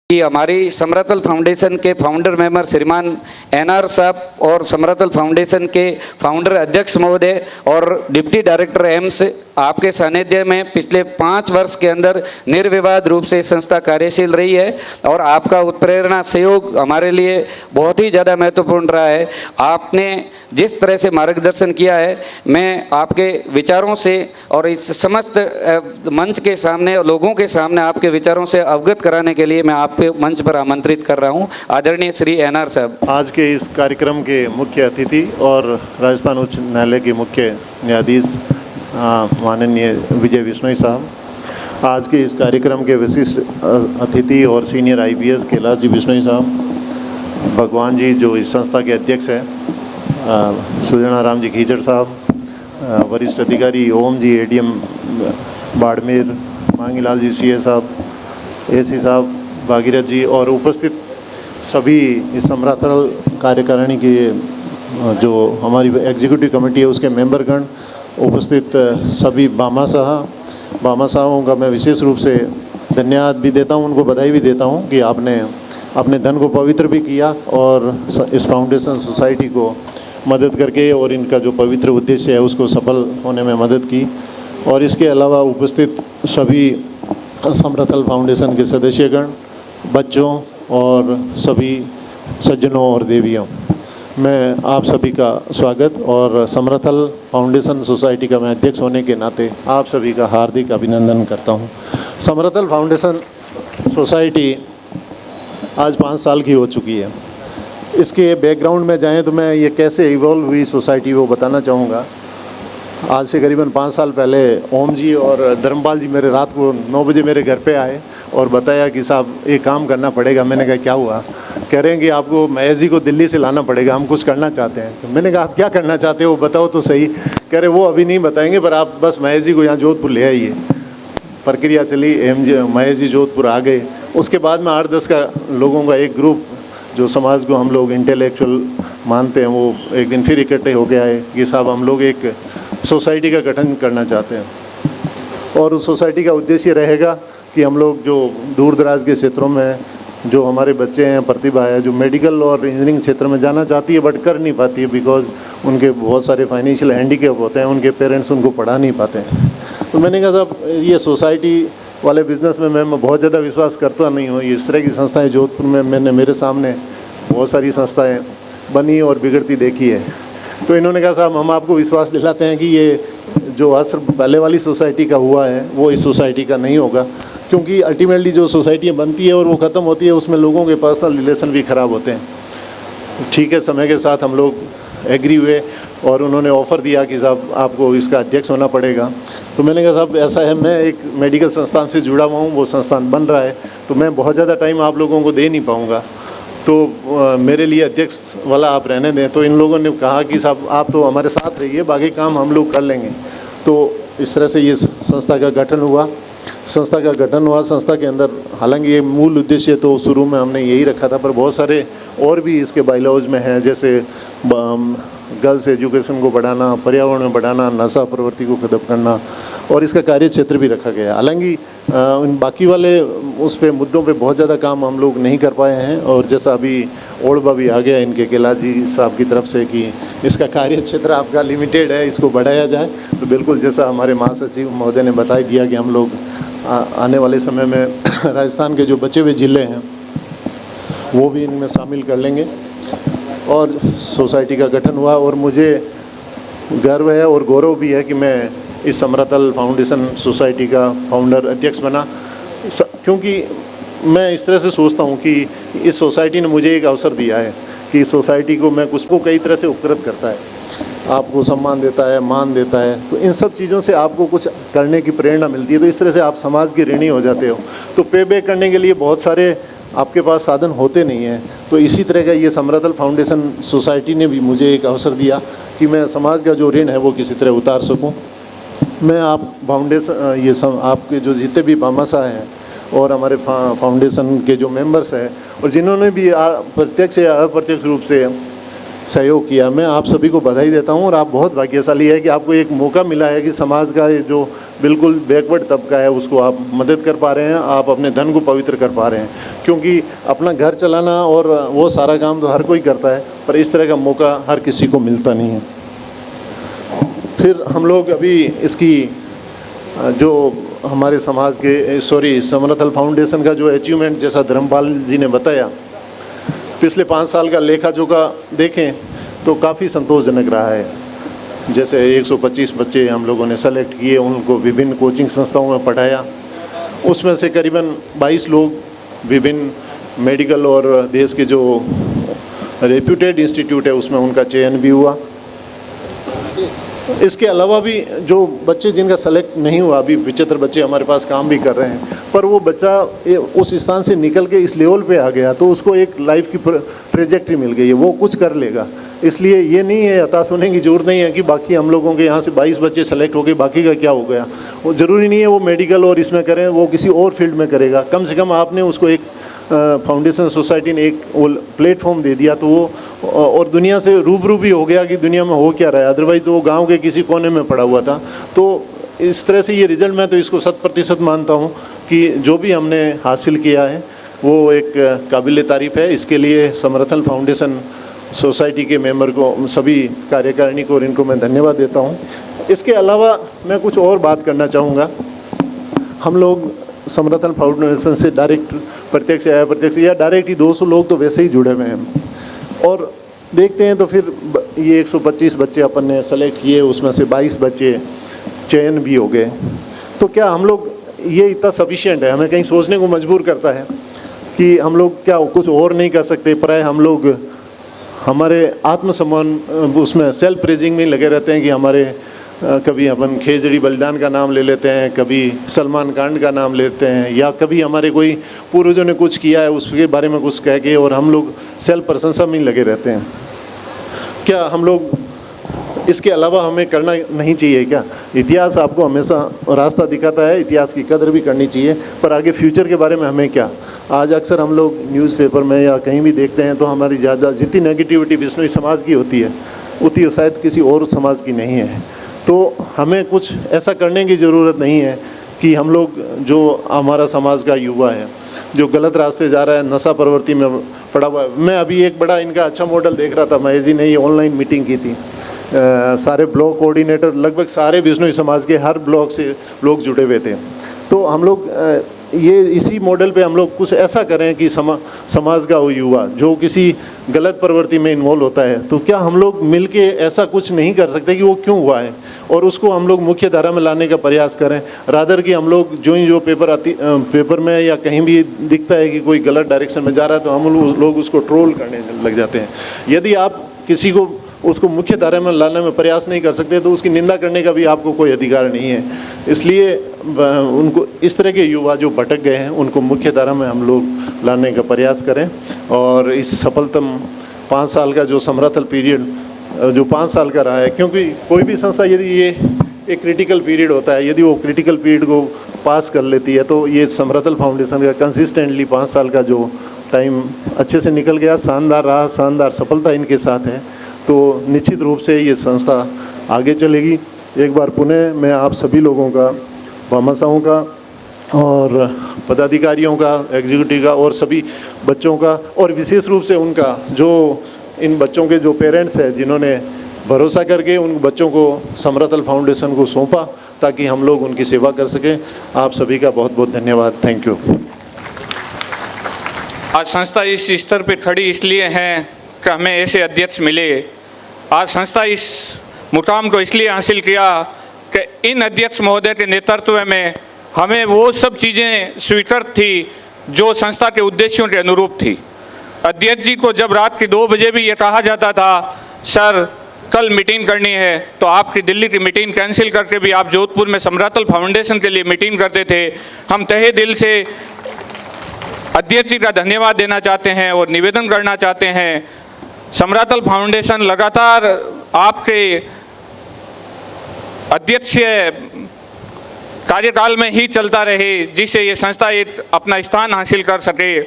कि हमारी समरतल फाउंडेशन के फाउंडर मेंबर श्रीमान एनआर साहब और समरतल फाउंडेशन के फाउंडर अध्यक्ष महोदय और डिप्टी डायरेक्टर एम्स आपके सानिध्य में पिछले 5 वर्ष के अंदर निर्विवाद रूप से संस्था कार्यशील रही है और आपका उत्प्रेरणा सहयोग हमारे लिए बहुत ही ज़्यादा महत्वपूर्ण रहा है। आपने जिस तरह से मार्गदर्शन किया है, मैं आपके विचारों से और इस समस्त मंच के सामने, लोगों के सामने आपके विचारों से अवगत कराने के लिए मैं आपके मंच पर आमंत्रित कर रहा हूं। आदरणीय श्री एनआर साहब। आज के इस कार्यक्रम के मुख्य अतिथि और राजस्थान उच्च न्यायालय के मुख्य न्यायाधीश माननीय विजय बिश्नोई साहब, आज के इस कार्यक्रम के विशिष्ट अतिथि और सीनियर आईपीएस कैलाश जी बिश्नोई साहब, भगवान जी जो इस संस्था के अध्यक्ष हैं, सुजनाराम जी खीचड़ साहब, वरिष्ठ अधिकारी ओम जी एडीएम बाड़मेर, मांगीलाल जी सीए साहब, एसी साहब, भागीरथ जी और उपस्थित सभी इस समरतल कार्यकारिणी के जो हमारी एग्जीक्यूटिव कमेटी है उसके मेंबरगण, उपस्थित सभी बामा साहबों का मैं विशेष रूप से धन्यवाद भी देता हूं, उनको बधाई भी देता हूं कि आपने अपने धन को पवित्र भी किया और इस फाउंडेशन सोसाइटी को मदद करके और इनका जो पवित्र उद्देश्य है उसको सफल होने में मदद की। और इसके अलावा उपस्थित सभी समरतल फाउंडेशन के सदस्यगण, बच्चों और सभी सज्जनों और देवियों, मैं आप सभी का स्वागत और समरतल फाउंडेशन सोसाइटी का मैं अध्यक्ष होने के नाते आप सभी का हार्दिक अभिनंदन करता हूं। समरतल फाउंडेशन सोसाइटी आज 5 साल की हो चुकी है। इसके बैकग्राउंड में जाएं तो मैं ये कैसे इवॉल्व हुई सोसाइटी वो बताना चाहूँगा। आज से करीबन 5 साल पहले ओम जी और धर्मपाल जी मेरे रात को 9 बजे मेरे घर पे आए और बताया कि साहब एक काम करना पड़ेगा। मैंने कहा क्या हुआ? कह रहे हैं कि आपको महेश जी को दिल्ली से लाना पड़ेगा, हम कुछ करना चाहते हैं। तो मैंने कहा आप क्या करना चाहते हो बताओ तो सही। कह रहे वो अभी नहीं बताएंगे पर आप बस महेश जी को यहाँ जोधपुर ले आइए। प्रक्रिया चली, महेश जी जोधपुर आ गए। उसके बाद में 8-10 का लोगों का एक ग्रुप जो समाज को हम लोग इंटेलेक्चुअल मानते हैं वो एक दिन फिर इकट्ठे हो गया है कि साहब हम लोग एक सोसाइटी का गठन करना चाहते हैं और उस सोसाइटी का उद्देश्य रहेगा कि हम लोग जो दूर दराज के क्षेत्रों में जो हमारे बच्चे हैं, प्रतिभा है, जो मेडिकल और इंजीनियरिंग क्षेत्र में जाना चाहती है बट कर नहीं पाती है बिकॉज उनके बहुत सारे फाइनेंशियल हैंडीकैप होते हैं, उनके पेरेंट्स उनको पढ़ा नहीं पाते हैं। तो मैंने कहा साहब ये सोसाइटी वाले बिज़नेस में मैं बहुत ज़्यादा विश्वास करता नहीं हूँ। इस तरह की संस्थाएं जोधपुर में मैंने मेरे सामने बहुत सारी संस्थाएं बनी और बिगड़ती देखी है। तो इन्होंने कहा साहब हम आपको विश्वास दिलाते हैं कि ये जो असर पहले वाली सोसाइटी का हुआ है वो इस सोसाइटी का नहीं होगा, क्योंकि अल्टीमेटली जो सोसाइटियाँ बनती है और वो ख़त्म होती है उसमें लोगों के पर्सनल रिलेशन भी ख़राब होते हैं। ठीक है, समय के साथ हम लोग एग्री हुए और उन्होंने ऑफ़र दिया कि साहब आपको इसका अध्यक्ष होना पड़ेगा। तो मैंने कहा साहब ऐसा है, मैं एक मेडिकल संस्थान से जुड़ा हुआ हूँ, वो संस्थान बन रहा है तो मैं बहुत ज़्यादा टाइम आप लोगों को दे नहीं पाऊँगा, तो मेरे लिए अध्यक्ष वाला आप रहने दें। तो इन लोगों ने कहा कि साहब आप तो हमारे साथ रहिए, बाकी काम हम लोग कर लेंगे। तो इस तरह से ये संस्था का गठन हुआ। संस्था के अंदर हालांकि ये मूल उद्देश्य तो शुरू में हमने यही रखा था, पर बहुत सारे और भी इसके बायलॉज में हैं, जैसे गर्ल्स एजुकेशन को बढ़ाना, पर्यावरण में बढ़ाना, नशा प्रवृत्ति को खत्म करना, और इसका कार्य क्षेत्र भी रखा गया। हालांकि इन बाकी वाले उस पे मुद्दों पे बहुत ज़्यादा काम हम लोग नहीं कर पाए हैं, और जैसा अभी ओढ़बा भी आ गया इनके कैलाश जी साहब की तरफ से कि इसका कार्य क्षेत्र आपका लिमिटेड है, इसको बढ़ाया जाए। तो बिल्कुल जैसा हमारे महासचिव महोदय ने बता दिया कि हम लोग आने वाले समय में राजस्थान के जो बचे हुए ज़िले हैं वो भी इनमें शामिल कर लेंगे, और सोसाइटी का गठन हुआ। और मुझे गर्व है और गौरव भी है कि मैं इस समरतल फाउंडेशन सोसाइटी का फाउंडर अध्यक्ष बना, क्योंकि मैं इस तरह से सोचता हूँ कि इस सोसाइटी ने मुझे एक अवसर दिया है कि इस सोसाइटी को मैं कुछ को कई तरह से उपकृत करता है, आपको सम्मान देता है, मान देता है, तो इन सब चीज़ों से आपको कुछ करने की प्रेरणा मिलती है। तो इस तरह से आप समाज के ऋणी हो जाते हो। तो पे बैक करने के लिए बहुत सारे आपके पास साधन होते नहीं हैं। तो इसी तरह का ये समरतल फाउंडेशन सोसाइटी ने भी मुझे एक अवसर दिया कि मैं समाज का जो ऋण है वो किसी तरह उतार सकूं। मैं आप फाउंडेशन आपके जो जितने भी बामासा हैं और हमारे फाउंडेशन के जो मेंबर्स हैं और जिन्होंने भी प्रत्यक्ष या अप्रत्यक्ष रूप से सहयोग किया। मैं आप सभी को बधाई देता हूं और आप बहुत भाग्यशाली है कि आपको एक मौका मिला है कि समाज का ये जो बिल्कुल बैकवर्ड तबका है उसको आप मदद कर पा रहे हैं, आप अपने धन को पवित्र कर पा रहे हैं। क्योंकि अपना घर चलाना और वो सारा काम तो हर कोई करता है, पर इस तरह का मौका हर किसी को मिलता नहीं है। फिर हम लोग अभी इसकी जो हमारे समाज के समरथल फाउंडेशन का जो अचीवमेंट, जैसा धर्मपाल जी ने बताया, पिछले 5 साल का लेखा जोखा देखें तो काफ़ी संतोषजनक रहा है। जैसे 125 बच्चे हम लोगों ने सेलेक्ट किए, उनको विभिन्न कोचिंग संस्थाओं में पढ़ाया। उसमें से करीबन 22 लोग विभिन्न मेडिकल और देश के जो रेप्यूटेड इंस्टीट्यूट है उसमें उनका चयन भी हुआ। इसके अलावा भी जो बच्चे जिनका सेलेक्ट नहीं हुआ, अभी 75 बच्चे हमारे पास काम भी कर रहे हैं, पर वो बच्चा उस स्थान से निकल के इस लेवल पे आ गया तो उसको एक लाइफ की ट्रेजेक्ट्री मिल गई है, वो कुछ कर लेगा। इसलिए ये नहीं है, हताश होने की जरूरत नहीं है कि बाकी हम लोगों के यहाँ से 22 बच्चे सेलेक्ट हो गए, बाकी का क्या हो गया। वो ज़रूरी नहीं है वो मेडिकल और इसमें करें, वो किसी और फील्ड में करेगा। कम से कम आपने उसको एक फाउंडेशन सोसाइटी ने एक वो प्लेटफॉर्म दे दिया तो वो और दुनिया से रूबरू भी हो गया कि दुनिया में हो क्या रहा है। अदरवाइज तो वो गांव के किसी कोने में पड़ा हुआ था। तो इस तरह से ये रिजल्ट, मैं तो इसको 100% मानता हूँ कि जो भी हमने हासिल किया है वो एक काबिल तारीफ़ है। इसके लिए समरथल फाउंडेशन सोसाइटी के मेंबर को, सभी कार्यकारिणी को और इनको मैं धन्यवाद देता हूँ। इसके अलावा मैं कुछ और बात करना चाहूँगा। हम लोग समरथल फाउंडेशन से डायरेक्ट, प्रत्यक्ष या अप्रत्यक्ष या डायरेक्ट ही 200 लोग तो वैसे ही जुड़े हुए हैं। और देखते हैं तो फिर ये 125 बच्चे अपन ने सेलेक्ट किए, उसमें से 22 बच्चे चयन भी हो गए। तो क्या हम लोग, ये इतना सफिशिएंट है? हमें कहीं सोचने को मजबूर करता है कि हम लोग क्या कुछ और नहीं कर सकते। प्राय हम लोग हमारे आत्मसम्मान उसमें सेल्फ प्रेजिंग में लगे रहते हैं कि हमारे कभी अपन खेजड़ी बलिदान का नाम ले लेते हैं, कभी सलमान कांड का नाम लेते हैं, या कभी हमारे कोई पूर्वजों ने कुछ किया है उसके बारे में कुछ कह के, और हम लोग सेल्फ प्रशंसा में लगे रहते हैं। क्या हम लोग इसके अलावा हमें करना नहीं चाहिए क्या? इतिहास आपको हमेशा रास्ता दिखाता है, इतिहास की कदर भी करनी चाहिए, पर आगे फ्यूचर के बारे में हमें क्या? आज अक्सर हम लोग न्यूज़पेपर में या कहीं भी देखते हैं तो हमारी ज़्यादा जितनी नेगेटिविटी बिश्नोई समाज की होती है उतनी शायद किसी और समाज की नहीं है। तो हमें कुछ ऐसा करने की ज़रूरत नहीं है कि हम लोग, जो हमारा समाज का युवा है जो गलत रास्ते जा रहा है, नशा प्रवृत्ति में पड़ा हुआ है। मैं अभी एक बड़ा इनका अच्छा मॉडल देख रहा था, महेजी ने ये ऑनलाइन मीटिंग की थी। सारे ब्लॉक कोऑर्डिनेटर, लगभग सारे बिश्नोई समाज के हर ब्लॉक से लोग जुड़े हुए थे। तो हम लोग ये इसी मॉडल पे हम लोग कुछ ऐसा करें कि समाज का वो युवा जो किसी गलत प्रवृत्ति में इन्वॉल्व होता है, तो क्या हम लोग मिलके ऐसा कुछ नहीं कर सकते कि वो क्यों हुआ है, और उसको हम लोग मुख्य धारा में लाने का प्रयास करें। रादर कि हम लोग जो पेपर में या कहीं भी दिखता है कि कोई गलत डायरेक्शन में जा रहा है तो हम लोग उसको ट्रोल करने लग जाते हैं। यदि आप किसी को उसको मुख्य धारा में लाने में प्रयास नहीं कर सकते तो उसकी निंदा करने का भी आपको कोई अधिकार नहीं है। इसलिए उनको, इस तरह के युवा जो भटक गए हैं, उनको मुख्य धारा में हम लोग लाने का प्रयास करें। और इस सफलतम 5 साल का जो समरथल पीरियड जो 5 साल का रहा है, क्योंकि कोई भी संस्था यदि ये एक क्रिटिकल पीरियड होता है, यदि वो क्रिटिकल पीरियड को पास कर लेती है तो ये समरथल फाउंडेशन का कंसिस्टेंटली 5 साल का जो टाइम अच्छे से निकल गया, शानदार रहा, शानदार सफलता इनके साथ है। तो निश्चित रूप से ये संस्था आगे चलेगी। एक बार पुनः मैं आप सभी लोगों का, भामाशाहों का और पदाधिकारियों का, एग्जीक्यूटिव का और सभी बच्चों का, और विशेष रूप से उनका, जो इन बच्चों के जो पेरेंट्स हैं जिन्होंने भरोसा करके उन बच्चों को समरथल फाउंडेशन को सौंपा ताकि हम लोग उनकी सेवा कर सकें, आप सभी का बहुत बहुत धन्यवाद। Thank you. आज संस्था इस स्तर पर खड़ी इसलिए है कि हमें ऐसे अध्यक्ष मिले। आज संस्था इस मुकाम को इसलिए हासिल किया कि इन अध्यक्ष महोदय के नेतृत्व में हमें वो सब चीज़ें स्वीकृत थी जो संस्था के उद्देश्यों के अनुरूप थी। अध्यक्ष जी को जब रात के 2 बजे भी ये कहा जाता था, सर कल मीटिंग करनी है, तो आपकी दिल्ली की मीटिंग कैंसिल करके भी आप जोधपुर में समरथल फाउंडेशन के लिए मीटिंग करते थे। हम तहे दिल से अध्यक्ष जी का धन्यवाद देना चाहते हैं और निवेदन करना चाहते हैं, समरथल फाउंडेशन लगातार आपके अध्यक्ष कार्यकाल में ही चलता रहे, जिससे ये संस्था एक अपना स्थान हासिल कर सके।